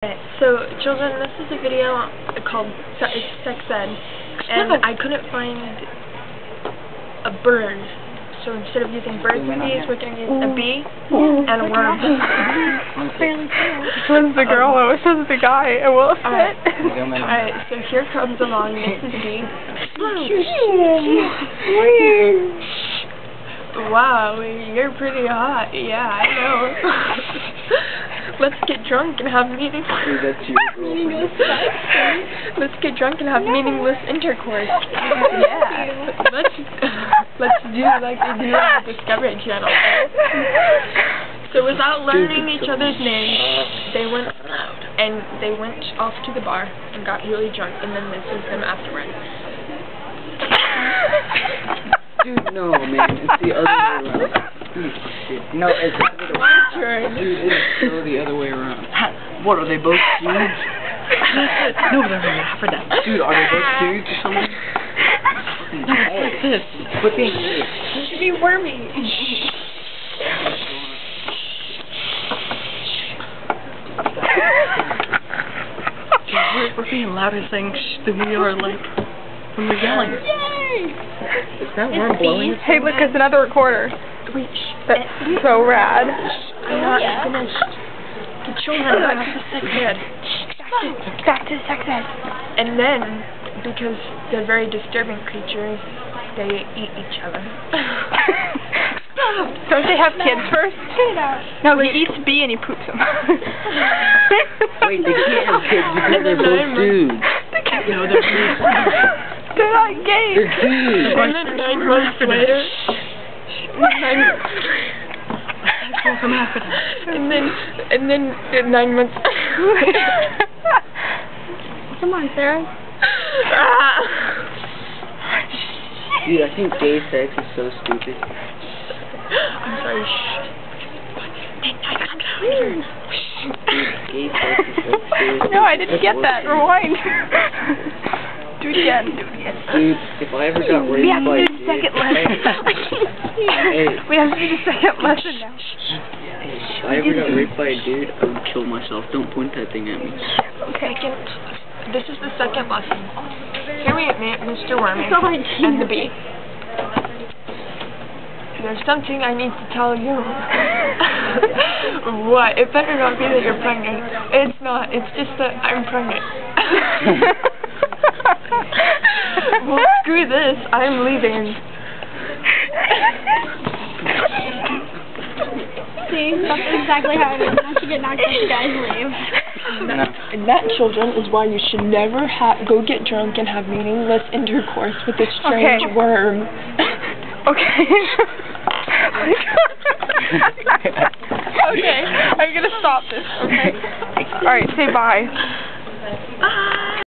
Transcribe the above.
So, children, this is a video called Sex Ed, and I couldn't find a bird. So instead of using birds and bees, we're going to use a bee and a worm. Which one's the girl and which one's the guy? It will fit. Alright, so here comes along Mrs. B. Wow, you're pretty hot. Yeah, I know. Let's get drunk and have meaningless. Let's get drunk and have meaningless intercourse. Yeah. Let's do like they do on the Discovery Channel. So without learning each other's names, they went off to the bar and got really drunk, and then this was them afterwards. Dude, no, man, it's the other way around. No, it's the other way around. Dude, it's so the other way around. What, are they both dudes? No, they're not for that. Dude, are they both dudes or something? No, it's like this. Quit being weird. You should be wormy. We're being louder saying shh than we are like when we're yelling. Yay! Is that worm blowing? Hey, look, it's another recorder. Wait, That's so rad. I'm not finished. The children, back to the sex ed. Back to the sex ed. And then, because they're very disturbing creatures, they eat each other. Don't they have kids first? No, he eats B and he poops them. Wait, they can't have kids because they're both dudes. No, they're dudes. They're not gay. They're dudes. And then 9 months later, and then 9 months. Come on, Sarah. Dude, I think gay sex is so stupid. I'm sorry. Gay sex is so stupid. No, I didn't get that. Rewind. Do it again. Do it again. Dude, if I ever got raped We have to by a do the dude... second lesson. We have to do the second lesson now. If I ever got raped by a dude, I would kill myself. Don't point that thing at me. Okay. This is the second lesson. Here we meet Mr. Wormy and the bee. There's something I need to tell you. What? It better not be that you're pregnant. It's not. It's just that I'm pregnant. Well, screw this. I'm leaving. See, that's exactly how it is. Once you get knocked out, you guys leave. And that, children, is why you should never go get drunk and have meaningless intercourse with a strange worm. Okay. Okay, I'm gonna stop this, okay? Alright, say bye. Bye.